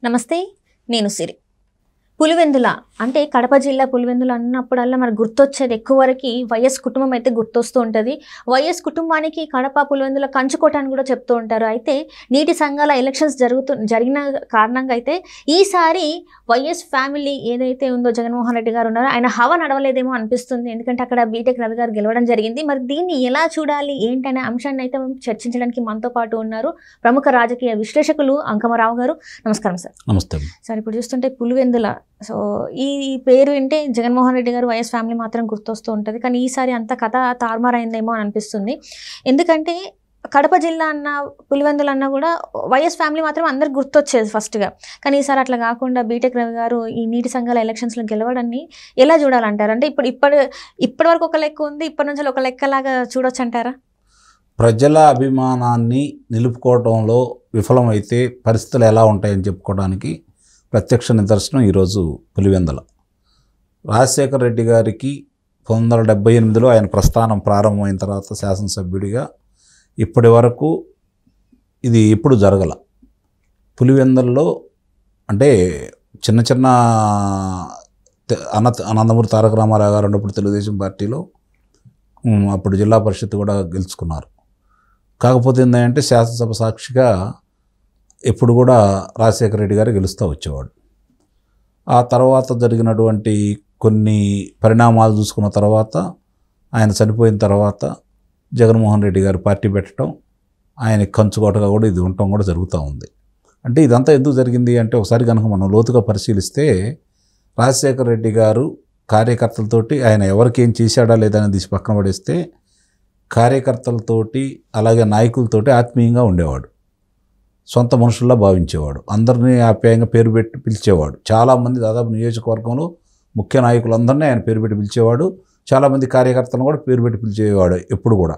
నమస్తే, నేను సిరి. పులివెందుల అంటే కడప జిల్లా పులివెందుల అన్నప్పుడల్లా మనకు గుర్తొచ్చేది ఎక్కువ వరకు వైఎస్ కుటుంబం అయితే గుర్తొస్తూ ఉంటుంది. వైఎస్ కుటుంబానికి కడప పులివెందుల కంచుకోట అని కూడా చెప్తూ ఉంటారు. అయితే నీటి సంఘాల ఎలక్షన్స్ జరిగిన కారణంగా అయితే ఈసారి వైఎస్ ఫ్యామిలీ ఏదైతే ఉందో జగన్మోహన్ రెడ్డి గారు ఉన్నారో ఆయన హవా నడవలేదేమో అనిపిస్తుంది. ఎందుకంటే అక్కడ బీటెక్ రవి గారు గెలవడం జరిగింది. మరి దీన్ని ఎలా చూడాలి ఏంటనే అంశాన్ని అయితే చర్చించడానికి మనతో పాటు ఉన్నారు ప్రముఖ రాజకీయ విశ్లేషకులు అంకమరావు గారు. నమస్కారం సార్. నమస్తే సార్. ఇప్పుడు చూస్తుంటే పులివెందుల, సో ఈ పేరు వింటే జగన్మోహన్ రెడ్డి గారు వైఎస్ ఫ్యామిలీ మాత్రం గుర్తొస్తూ ఉంటుంది. కానీ ఈసారి అంత కథ తారుమారైందేమో అని అనిపిస్తుంది. ఎందుకంటే కడప జిల్లా అన్న పులివెందులు అన్న కూడా వైఎస్ ఫ్యామిలీ మాత్రం అందరికి గుర్తొచ్చేది ఫస్ట్గా. కానీ ఈసారి అట్లా కాకుండా బీటెక్ రవి గారు ఈ నీటి సంఘాల ఎలక్షన్స్లో గెలవడాన్ని ఎలా చూడాలంటారు? అంటే ఇప్పటి వరకు ఒక లెక్క ఉంది, ఇప్పటి నుంచి ఒక లెక్కలాగా చూడొచ్చు అంటారా? ప్రజల అభిమానాన్ని నిలుపుకోవడంలో విఫలమైతే పరిస్థితులు ఎలా ఉంటాయని చెప్పుకోవడానికి ప్రత్యక్ష నిదర్శనం ఈరోజు పులివెందుల. రాజశేఖర రెడ్డి గారికి 1978లో ఆయన ప్రస్థానం ప్రారంభమైన తర్వాత శాసనసభ్యుడిగా ఇప్పటి వరకు ఇది ఎప్పుడు జరగల. పులివెందుల్లో అంటే చిన్న చిన్న అనంతమూరి తారక రామారావు గారు ఉన్నప్పుడు తెలుగుదేశం పార్టీలో అప్పుడు జిల్లా పరిషత్ కూడా గెలుచుకున్నారు. కాకపోతే ఏంటంటే శాసనసభ సాక్షిగా ఎప్పుడు కూడా రాజశేఖర రెడ్డి గారు గెలుస్తూ వచ్చేవాడు. ఆ తర్వాత జరిగినటువంటి కొన్ని పరిణామాలు చూసుకున్న తర్వాత ఆయన చనిపోయిన తర్వాత జగన్మోహన్ రెడ్డి గారు పార్టీ పెట్టడం, ఆయన కంచుకోటగా కూడా ఇది ఉండటం కూడా జరుగుతూ ఉంది. అంటే ఇదంతా ఎందుకు జరిగింది అంటే ఒకసారి కనుక మనం లోతుగా పరిశీలిస్తే రాజశేఖర రెడ్డి గారు కార్యకర్తలతోటి ఆయన ఎవరికి ఏం చేశాడా లేదని తీసి పక్కన పడేస్తే కార్యకర్తలతోటి అలాగే నాయకులతోటి ఆత్మీయంగా ఉండేవాడు. సొంత మనుషుల్లా భావించేవాడు. అందరినీ ఆప్యాయంగా పేరు పెట్టి పిలిచేవాడు. చాలామంది దాదాపు నియోజకవర్గంలో ముఖ్య నాయకులందరినీ ఆయన పేరు పెట్టి పిలిచేవాడు. చాలామంది కార్యకర్తలను కూడా పేరు పెట్టి పిలిచేవాడు ఎప్పుడు కూడా.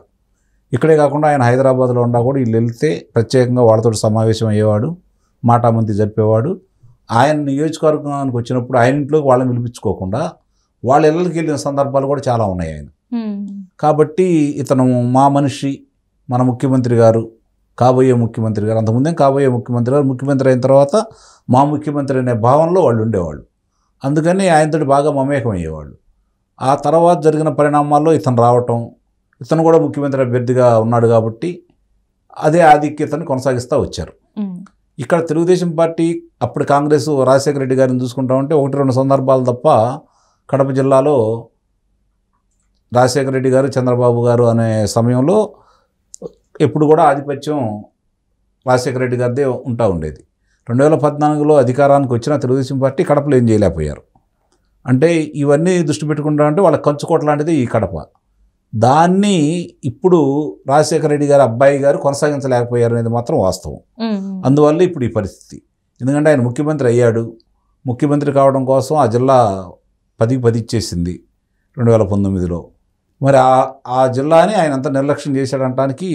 ఇక్కడే కాకుండా ఆయన హైదరాబాద్లో ఉన్నా కూడా వీళ్ళు వెళ్తే ప్రత్యేకంగా వాళ్ళతో సమావేశం అయ్యేవాడు, మాటామంతి జరిపేవాడు. ఆయన నియోజకవర్గానికి వచ్చినప్పుడు ఆయన ఇంట్లోకి వాళ్ళని పిలిపించుకోకుండా వాళ్ళ ఇళ్ళకి వెళ్ళిన సందర్భాలు కూడా చాలా ఉన్నాయి ఆయన. కాబట్టి ఇతను మా మనిషి, మన ముఖ్యమంత్రి గారు, కాబోయే ముఖ్యమంత్రి గారు, అంతకుముందే కాబోయే ముఖ్యమంత్రి గారు, ముఖ్యమంత్రి అయిన తర్వాత మా ముఖ్యమంత్రి అనే భావనలో వాళ్ళు ఉండేవాళ్ళు. అందుకని ఆయనతో బాగా మమేకం అయ్యేవాళ్ళు. ఆ తర్వాత జరిగిన పరిణామాల్లో ఇతను రావటం, ఇతను కూడా ముఖ్యమంత్రి అభ్యర్థిగా ఉన్నాడు కాబట్టి అదే ఆధిక్యతను కొనసాగిస్తూ వచ్చారు. ఇక్కడ తెలుగుదేశం పార్టీ అప్పుడు కాంగ్రెస్ రాజశేఖర రెడ్డి గారిని చూసుకుంటా ఉంటే 1-2 సందర్భాలు తప్ప కడప జిల్లాలో రాజశేఖర రెడ్డి గారు, చంద్రబాబు గారు అనే సమయంలో ఎప్పుడు కూడా ఆధిపత్యం రాజశేఖర రెడ్డి గారిదే ఉంటా ఉండేది. 2014లో అధికారానికి వచ్చిన తెలుగుదేశం పార్టీ కడపలో ఏం చేయలేకపోయారు. అంటే ఇవన్నీ దృష్టి పెట్టుకుంటా అంటే వాళ్ళ కంచుకోట లాంటిది ఈ కడప. దాన్ని ఇప్పుడు రాజశేఖర రెడ్డి గారు అబ్బాయి గారు కొనసాగించలేకపోయారు అనేది మాత్రం వాస్తవం. అందువల్ల ఇప్పుడు ఈ పరిస్థితి. ఎందుకంటే ఆయన ముఖ్యమంత్రి అయ్యాడు. ముఖ్యమంత్రి కావడం కోసం ఆ జిల్లా 10కి 10 ఇచ్చేసింది 2019లో. మరి ఆ జిల్లాని ఆయన అంత నిర్లక్ష్యం చేశాడంటానికి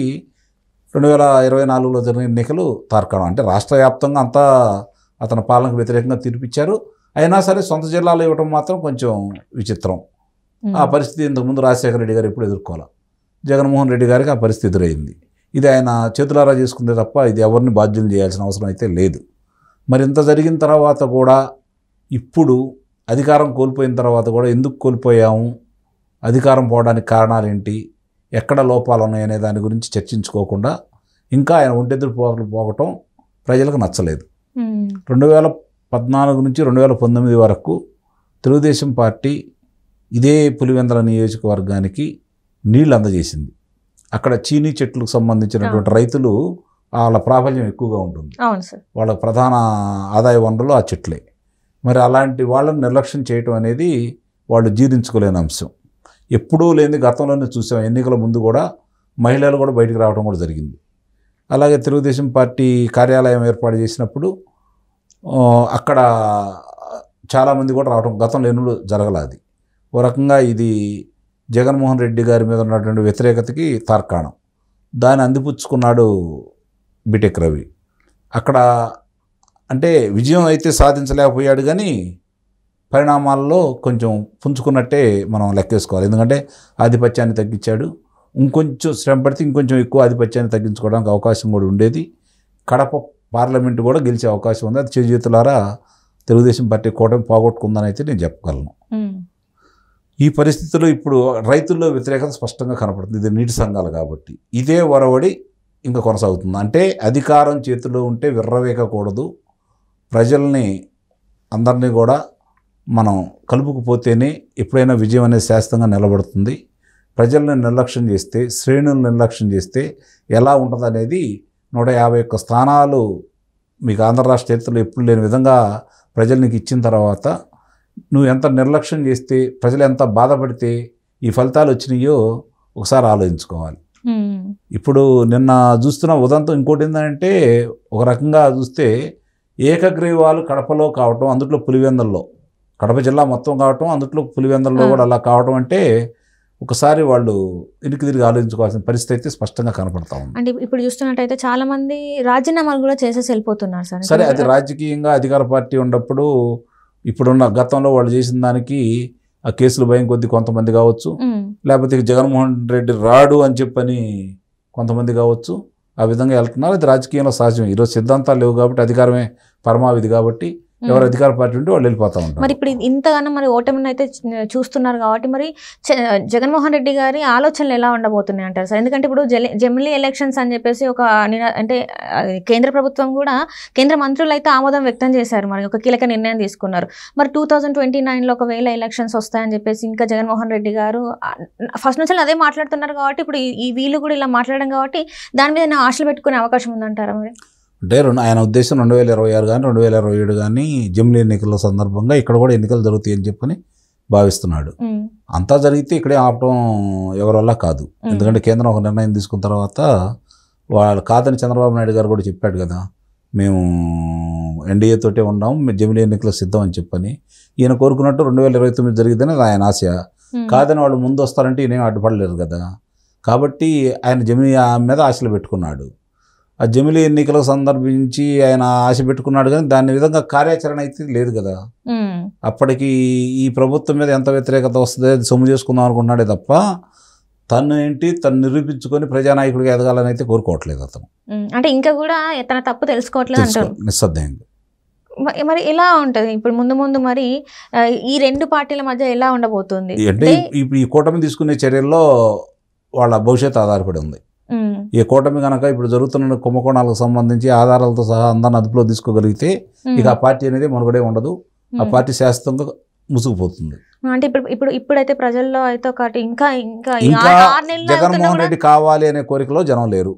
2024లో జరిగిన ఎన్నికలు తార్కాణం. అంటే రాష్ట్ర వ్యాప్తంగా అంతా అతని పాలనకు వ్యతిరేకంగా తీర్పిచ్చారు. అయినా సరే సొంత జిల్లాలో ఇవ్వడం మాత్రం కొంచెం విచిత్రం. ఆ పరిస్థితి ఇంతకుముందు రాజశేఖర రెడ్డి గారు ఎప్పుడు ఎదుర్కోవాలి. జగన్మోహన్ రెడ్డి గారికి ఆ పరిస్థితి ఎదురైంది. ఇది ఆయన చేతులారా చేసుకుందే తప్ప ఇది ఎవరిని బాధ్యులు చేయాల్సిన అవసరం అయితే లేదు. మరి ఇంత జరిగిన తర్వాత కూడా ఇప్పుడు అధికారం కోల్పోయిన తర్వాత కూడా ఎందుకు కోల్పోయాము, అధికారం పోవడానికి కారణాలు ఏంటి, ఎక్కడ లోపాలు ఉన్నాయనే దాని గురించి చర్చించుకోకుండా ఇంకా ఆయన ఒంటెదురు పోగటం ప్రజలకు నచ్చలేదు. 2014 నుంచి 2019 వరకు తెలుగుదేశం పార్టీ ఇదే పులివెందుల నియోజకవర్గానికి నీళ్లు అందజేసింది. అక్కడ చీనీ చెట్లకు సంబంధించినటువంటి రైతులు వాళ్ళ ప్రాబల్యం ఎక్కువగా ఉంటుంది. వాళ్ళ ప్రధాన ఆదాయ వనరులు ఆ చెట్లే. మరి అలాంటి వాళ్ళని నిర్లక్ష్యం చేయటం అనేది వాళ్ళు జీర్ణించుకోలేని అంశం. ఎప్పుడూ లేని గతంలోనే చూసాం. ఎన్నికల ముందు కూడా మహిళలు కూడా బయటికి రావడం కూడా జరిగింది. అలాగే తెలుగుదేశం పార్టీ కార్యాలయం ఏర్పాటు చేసినప్పుడు అక్కడ చాలామంది కూడా రావడం గతంలో ఎన్నడూ జరగలేదు. ఓ రకంగా ఇది జగన్మోహన్ రెడ్డి గారి మీద ఉన్నటువంటి వ్యతిరేకతకి తార్కాణం. దాన్ని అందిపుచ్చుకున్నాడు బీటెక్ రవి. అక్కడ అంటే విజయం అయితే సాధించలేకపోయాడు, కానీ పరిణామాల్లో కొంచెం పుంజుకున్నట్టే మనం లెక్కేసుకోవాలి. ఎందుకంటే ఆధిపత్యాన్ని తగ్గించాడు. ఇంకొంచెం శ్రమ పడితే ఇంకొంచెం ఎక్కువ ఆధిపత్యాన్ని తగ్గించుకోవడానికి అవకాశం కూడా ఉండేది. కడప పార్లమెంట్ కూడా గెలిచే అవకాశం ఉంది. అది చేజేతులారా తెలుగుదేశం పార్టీ కూటమి పోగొట్టుకుందని అయితే నేను చెప్పగలను. ఈ పరిస్థితుల్లో ఇప్పుడు రైతుల్లో వ్యతిరేకత స్పష్టంగా కనపడుతుంది. ఇది నీటి సంఘాలు కాబట్టి ఇదే ఒరవడి ఇంకా కొనసాగుతుంది. అంటే అధికారం చేతిలో ఉంటే విర్రవేయకూడదు, ప్రజల్ని అందరినీ కూడా మనం కలుపుకుపోతేనే ఎప్పుడైనా విజయం అనేది శాశ్వతంగా నిలబడుతుంది. ప్రజల్ని నిర్లక్ష్యం చేస్తే, శ్రేణులను నిర్లక్ష్యం చేస్తే ఎలా ఉంటుంది అనేది 151 స్థానాలు మీకు ఆంధ్ర రాష్ట్ర చరిత్రలో ఎప్పుడు లేని విధంగా ప్రజలు నీకు ఇచ్చిన తర్వాత నువ్వు ఎంత నిర్లక్ష్యం చేస్తే, ప్రజలు ఎంత బాధపడితే ఈ ఫలితాలు వచ్చినాయో ఒకసారి ఆలోచించుకోవాలి. ఇప్పుడు నిన్న చూస్తున్న ఉదంతం ఇంకోటి ఏంటంటే, ఒక రకంగా చూస్తే ఏకగ్రీవాలు కడపలో కావటం, అందుట్లో పులివెందుల్లో, కడప జిల్లా మొత్తం కావటం, అందుట్లో పులివెందుల్లో కూడా అలా కావటం అంటే ఒకసారి వాళ్ళు ఇరికి తిరిగి ఆలోచించుకోవాల్సిన పరిస్థితి అయితే స్పష్టంగా కనపడతా ఉంది. అంటే ఇప్పుడు చూస్తున్నట్టయితే చాలా మంది రాజీనామాలు కూడా చేసేసి వెళ్ళిపోతున్నారు సార్. సరే, అది రాజకీయంగా అధికార పార్టీ ఉన్నప్పుడు ఇప్పుడున్న గతంలో వాళ్ళు చేసిన దానికి ఆ కేసులు భయం కొద్దీ కొంతమంది కావచ్చు, లేకపోతే జగన్మోహన్ రెడ్డి రాడు అని చెప్పని కొంతమంది కావచ్చు, ఆ విధంగా వెళ్తున్నారు. అది రాజకీయంలో సహజం. ఈరోజు సిద్ధాంతాలు లేవు కాబట్టి, అధికారమే పరమావిధి కాబట్టి ఎవరు అధికార పార్టీ ఉంటే వాళ్ళు వెళ్ళిపోతా ఉంటారు. మరి ఇప్పుడు ఇంతగానో మరి ఓటమిని అయితే చూస్తున్నారు కాబట్టి మరి జగన్మోహన్ రెడ్డి గారి ఆలోచనలు ఎలా ఉండబోతున్నాయి అంటారు సార్? ఎందుకంటే ఇప్పుడు జమిలీ ఎలక్షన్స్ అని చెప్పేసి ఒక అంటే కేంద్ర ప్రభుత్వం కూడా, కేంద్ర మంత్రులు అయితే ఆమోదం వ్యక్తం చేశారు, మరి ఒక కీలక నిర్ణయం తీసుకున్నారు. మరి 2029లో ఒకవేళ ఎలక్షన్స్ వస్తాయని చెప్పేసి ఇంకా జగన్మోహన్ రెడ్డి గారు ఫస్ట్ నుంచి అదే మాట్లాడుతున్నారు కాబట్టి ఇప్పుడు ఈ వీళ్ళు కూడా ఇలా మాట్లాడడం కాబట్టి దాని మీద ఆశలు పెట్టుకునే అవకాశం ఉందంటారా? మరి అంటే ఆయన ఉద్దేశం 2026 కానీ 2027 కానీ జమిలీ ఎన్నికల సందర్భంగా ఇక్కడ కూడా ఎన్నికలు జరుగుతాయి అని చెప్పని భావిస్తున్నాడు. అంతా జరిగితే ఇక్కడే ఆపడం ఎవరి వల్ల కాదు. ఎందుకంటే కేంద్రం ఒక నిర్ణయం తీసుకున్న తర్వాత వాళ్ళు కాదని చంద్రబాబు నాయుడు గారు కూడా చెప్పాడు కదా, మేము ఎన్డీఏ తోటే ఉన్నాం, జమిలీ ఎన్నికలు సిద్ధం అని చెప్పని. ఈయన కోరుకున్నట్టు 2029 జరిగితేనే ఆయన ఆశ. కాదని వాళ్ళు ముందు వస్తారంటే ఈయన అడ్డుపడలేరు కదా. కాబట్టి ఆయన జమిలీ మీద ఆశలు పెట్టుకున్నాడు. ఆ జమిలీ ఎన్నికలకు సందర్భించి ఆయన ఆశ పెట్టుకున్నాడు, కానీ దాని విధంగా కార్యాచరణ అయితే లేదు కదా. అప్పటికి ఈ ప్రభుత్వం మీద ఎంత వ్యతిరేకత వస్తుంది అది సొమ్ము చేసుకుందాం అనుకున్నాడే తప్ప తను నిరూపించుకొని ప్రజానాయకుడిగా ఎదగాలని అయితే కోరుకోవట్లేదు అతను. అంటే ఇంకా కూడా తన తప్పు తెలుసుకోవట్లేదు అంటారు నిస్సందేహంగా. మరి ఎలా ఉంటుంది ఇప్పుడు ముందు మరి ఈ రెండు పార్టీల మధ్య ఎలా ఉండబోతుంది అంటే ఈ కూటమి తీసుకునే చర్యల్లో వాళ్ళ భవిష్యత్తు ఆధారపడి ఉంది. ఈ కూటమి కనుక ఇప్పుడు జరుగుతున్న కుంభకోణాలకు సంబంధించి ఆధారాలతో సహా అందరిని అదుపులో తీసుకోగలిగితే ఇక ఆ పార్టీ అనేది మనుగడే ఉండదు. ఆ పార్టీ శాశ్వతంగా ముసుగుపోతుంది. అంటే ఇప్పుడైతే ప్రజల్లో అయితే ఒకటి ఇంకా జగన్మోహన్ రెడ్డి కావాలి అనే కోరికలో జనం లేరు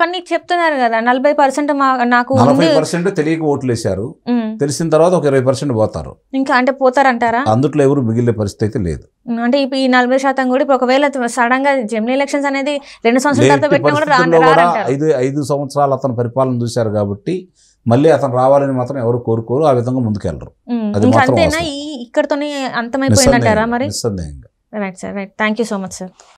కానీ చెప్తున్నారు కదా 40% నాకు 40% తెలియక ఓట్లు వేశారు. తెలిసిన తర్వాత ఒక 20% పోతారు. ఇంకా అంటే పోతారంటారా? అందుట్లో ఎవరు మిగిలిన పరిస్థితి అయితే లేదు. అంటే ఈ 40% కూడా ఇప్పుడు ఒకవేళ సడన్ గా జమిలీ ఎలక్షన్స్ అనేది 2 సంవత్సరాల తర్వాత పెట్టినా కూడా 5 సంవత్సరాలు అతను పరిపాలన చూశారు కాబట్టి మళ్ళీ అతను రావాలని మాత్రం ఎవరు కోరుకోరు, ఆ విధంగా ముందుకెళ్ళరు. అంతేనా? ఇక్కడతోనే అంతమైపోయిందంటారా మరి? నిస్సందేహంగా. Right sir, right. Thank you so much sir.